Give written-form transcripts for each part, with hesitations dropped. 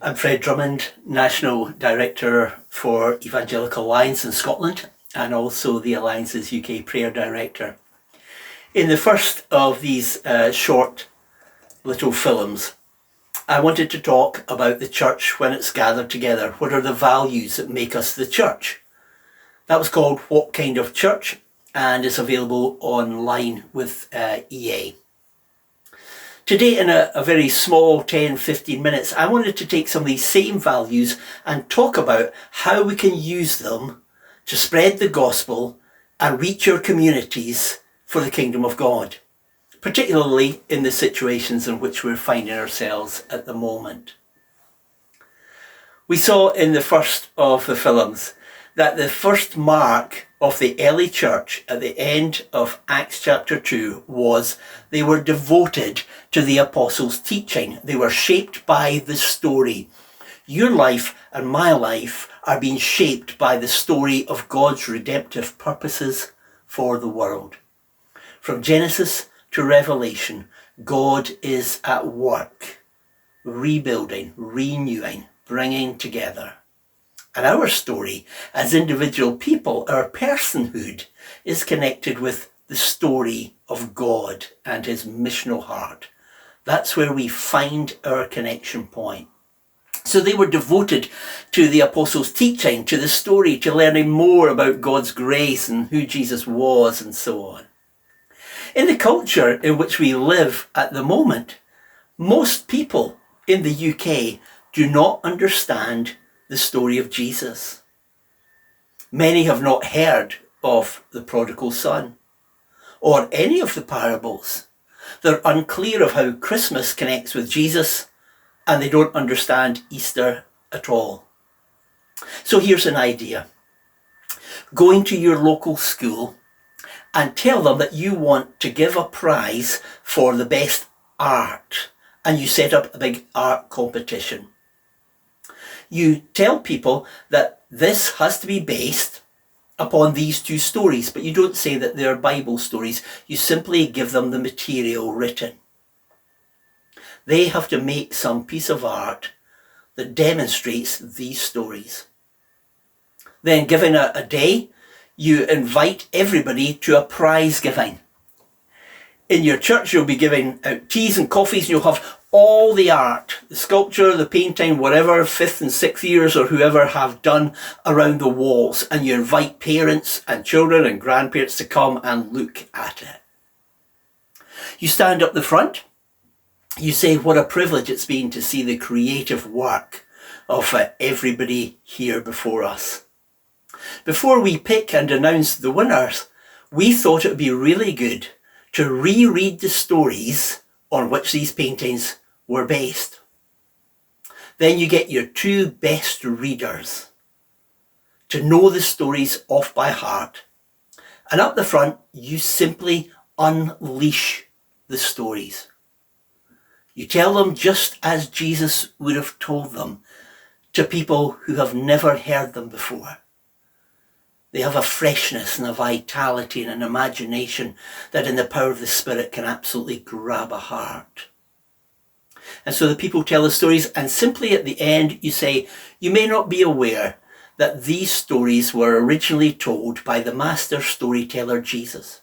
I'm Fred Drummond, National Director for Evangelical Alliance in Scotland and also the Alliance's UK Prayer Director. In the first of these short little films, I wanted to talk about the church when it's gathered together. What are the values that make us the church? That was called What Kind of Church and is available online with EA. Today, in a very small 10-15 minutes, I wanted to take some of these same values and talk about how we can use them to spread the gospel and reach our communities for the kingdom of God, particularly in the situations in which we're finding ourselves at the moment. We saw in the first of the films that the first mark of the early church at the end of Acts chapter 2 was they were devoted to the apostles' teaching. They were shaped by the story. Your life and my life are being shaped by the story of God's redemptive purposes for the world. From Genesis to Revelation, God is at work, rebuilding, renewing, bringing together. And our story as individual people, our personhood, is connected with the story of God and his missional heart. That's where we find our connection point. So they were devoted to the apostles' teaching, to the story, to learning more about God's grace and who Jesus was and so on. In the culture in which we live at the moment, most people in the UK do not understand the story of Jesus. Many have not heard of the prodigal son or any of the parables. They're unclear of how Christmas connects with Jesus, and they don't understand Easter at all. So here's an idea. Go into your local school and tell them that you want to give a prize for the best art, and you set up a big art competition. You tell people that this has to be based upon these two stories, but you don't say that they're Bible stories. You simply give them the material written. They have to make some piece of art that demonstrates these stories. Then, given a day, you invite everybody to a prize giving. In your church, you'll be giving out teas and coffees, and you'll have all the art, the sculpture, the painting, whatever 5th and 6th years or whoever have done around the walls, and you invite parents and children and grandparents to come and look at it. You stand up the front, you say what a privilege it's been to see the creative work of everybody here before us. Before we pick and announce the winners, we thought it would be really good to reread the stories on which these paintings were based. Then you get your two best readers to know the stories off by heart. And up the front, you simply unleash the stories. You tell them just as Jesus would have told them to people who have never heard them before. They have a freshness and a vitality and an imagination that in the power of the Spirit can absolutely grab a heart. And so the people tell the stories, and simply at the end you say, you may not be aware that these stories were originally told by the master storyteller Jesus.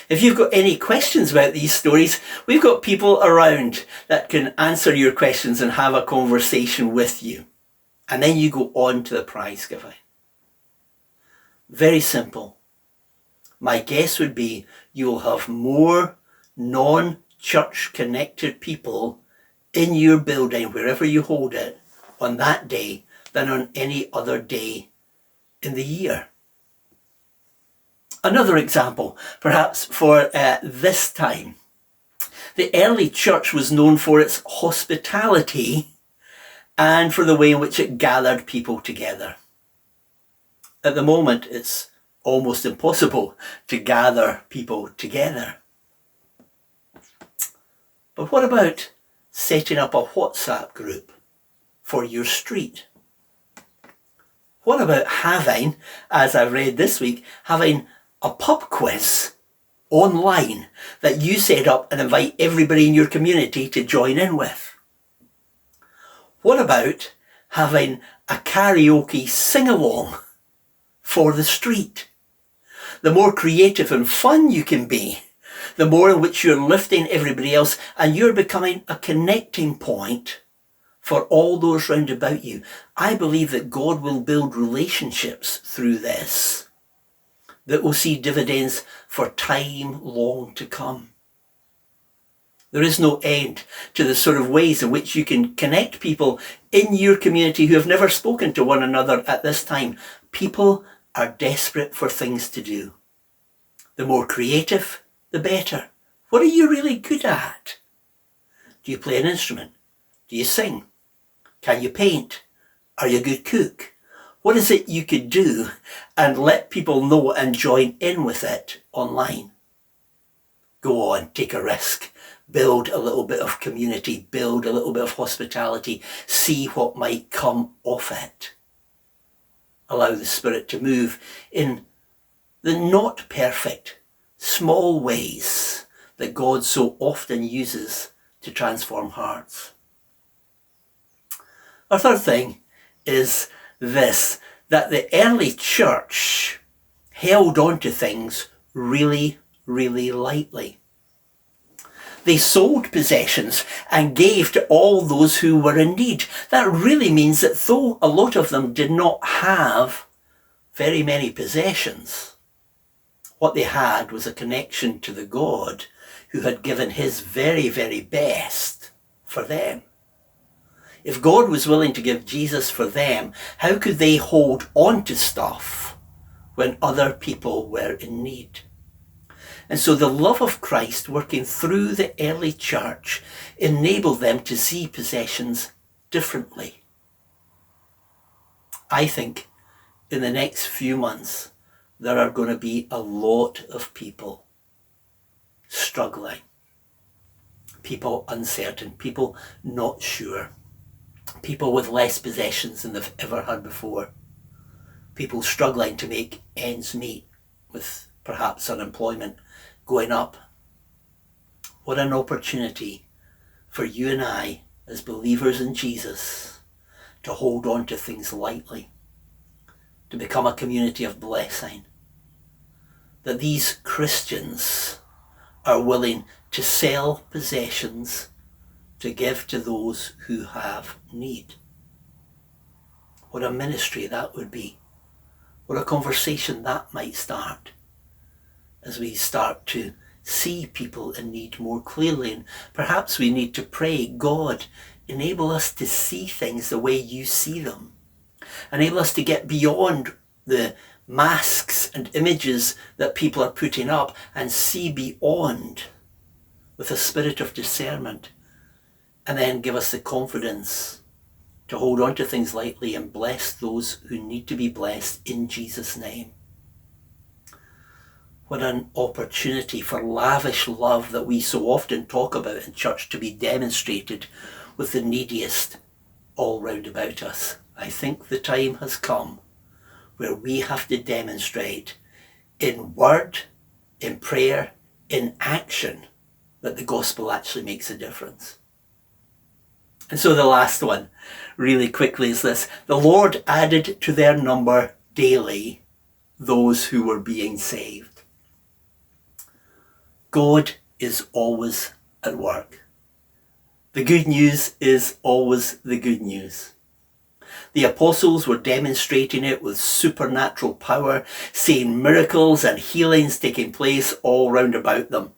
If you've got any questions about these stories, we've got people around that can answer your questions and have a conversation with you. And then you go on to the prize giving. Very simple. My guess would be you'll have more non-church connected people in your building, wherever you hold it, on that day than on any other day in the year. Another example, perhaps for this time. The early church was known for its hospitality and for the way in which it gathered people together. At the moment, it's almost impossible to gather people together. But what about setting up a WhatsApp group for your street? What about having, as I've read this week, having a pub quiz online that you set up and invite everybody in your community to join in with? What about having a karaoke sing-along for the street? The more creative and fun you can be, the more in which you're lifting everybody else and you're becoming a connecting point for all those round about you. I believe that God will build relationships through this that will see dividends for time long to come. There is no end to the sort of ways in which you can connect people in your community who have never spoken to one another at this time. People are desperate for things to do. The more creative, the better. What are you really good at? Do you play an instrument? Do you sing? Can you paint? Are you a good cook? What is it you could do and let people know and join in with it online? Go on, take a risk. Build a little bit of community. Build a little bit of hospitality. See what might come of it. Allow the Spirit to move in the not perfect, small ways that God so often uses to transform hearts. Our third thing is this, that the early church held on to things really, really lightly. They sold possessions and gave to all those who were in need. That really means that though a lot of them did not have very many possessions, what they had was a connection to the God who had given his very, very best for them. If God was willing to give Jesus for them, how could they hold on to stuff when other people were in need? And so the love of Christ working through the early church enabled them to see possessions differently. I think in the next few months, there are going to be a lot of people struggling, people uncertain, people not sure, people with less possessions than they've ever had before, people struggling to make ends meet with perhaps unemployment going up. What an opportunity for you and I as believers in Jesus to hold on to things lightly, to become a community of blessing. That these Christians are willing to sell possessions to give to those who have need. What a ministry that would be. What a conversation that might start as we start to see people in need more clearly. And perhaps we need to pray, God, enable us to see things the way you see them. Enable us to get beyond the masks and images that people are putting up and see beyond with a spirit of discernment. And then give us the confidence to hold on to things lightly and bless those who need to be blessed in Jesus' name. What an opportunity for lavish love that we so often talk about in church to be demonstrated with the neediest all round about us. I think the time has come where we have to demonstrate in word, in prayer, in action, that the gospel actually makes a difference. And so the last one, really quickly, is this. The Lord added to their number daily those who were being saved. God is always at work. The good news is always the good news. The apostles were demonstrating it with supernatural power, seeing miracles and healings taking place all round about them.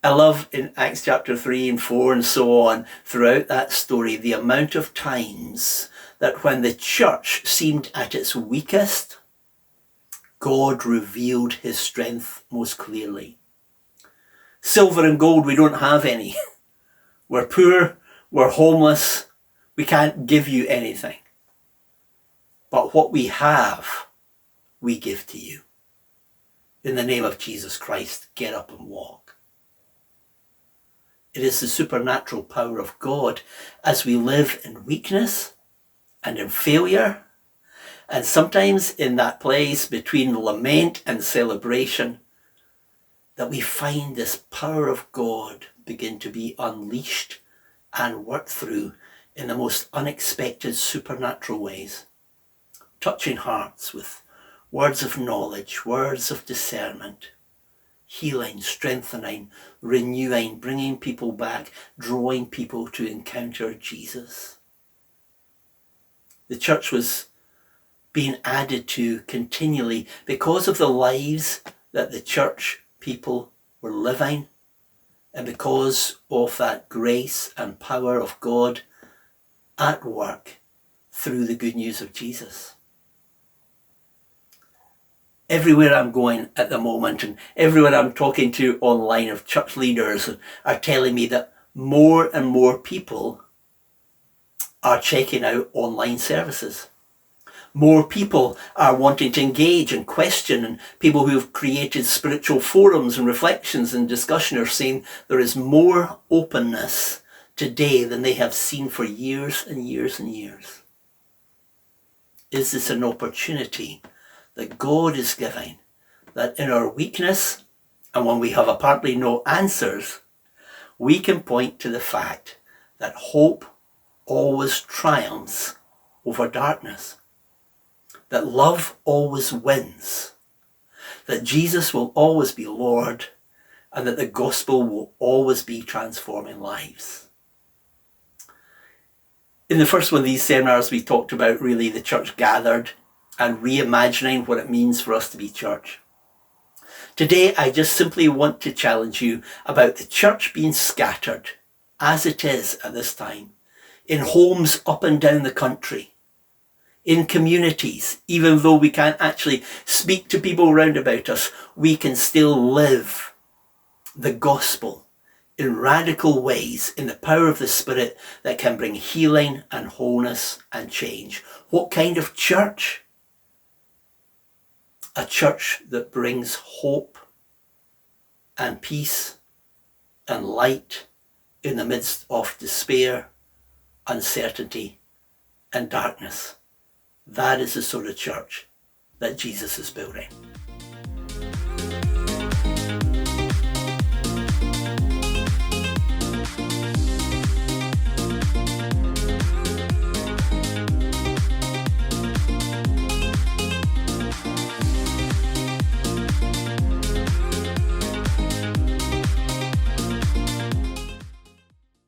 I love in Acts chapter 3 and 4 and so on, throughout that story, the amount of times that when the church seemed at its weakest, God revealed his strength most clearly. Silver and gold, we don't have any. We're poor, we're homeless, we can't give you anything. But what we have, we give to you. In the name of Jesus Christ, get up and walk. It is the supernatural power of God as we live in weakness and in failure, and sometimes in that place between lament and celebration, that we find this power of God begin to be unleashed and worked through in the most unexpected supernatural ways, touching hearts with words of knowledge, words of discernment, healing, strengthening, renewing, bringing people back, drawing people to encounter Jesus. The church was being added to continually because of the lives that the church people were living, and because of that grace and power of God at work through the good news of Jesus. Everywhere I'm going at the moment, and everywhere I'm talking to online of church leaders, are telling me that more and more people are checking out online services. More people are wanting to engage and question, and people who have created spiritual forums and reflections and discussion are saying there is more openness today than they have seen for years and years and years. Is this an opportunity that God is giving, that in our weakness, and when we have apparently no answers, we can point to the fact that hope always triumphs over darkness, that love always wins, that Jesus will always be Lord, and that the gospel will always be transforming lives. In the first one of these seminars, we talked about really the church gathered and reimagining what it means for us to be church. Today, I just simply want to challenge you about the church being scattered, as it is at this time, in homes up and down the country, in communities. Even though we can't actually speak to people round about us, we can still live the gospel in radical ways, in the power of the Spirit that can bring healing and wholeness and change. What kind of church? A church that brings hope and peace and light in the midst of despair, uncertainty, and darkness. That is the sort of church that Jesus is building.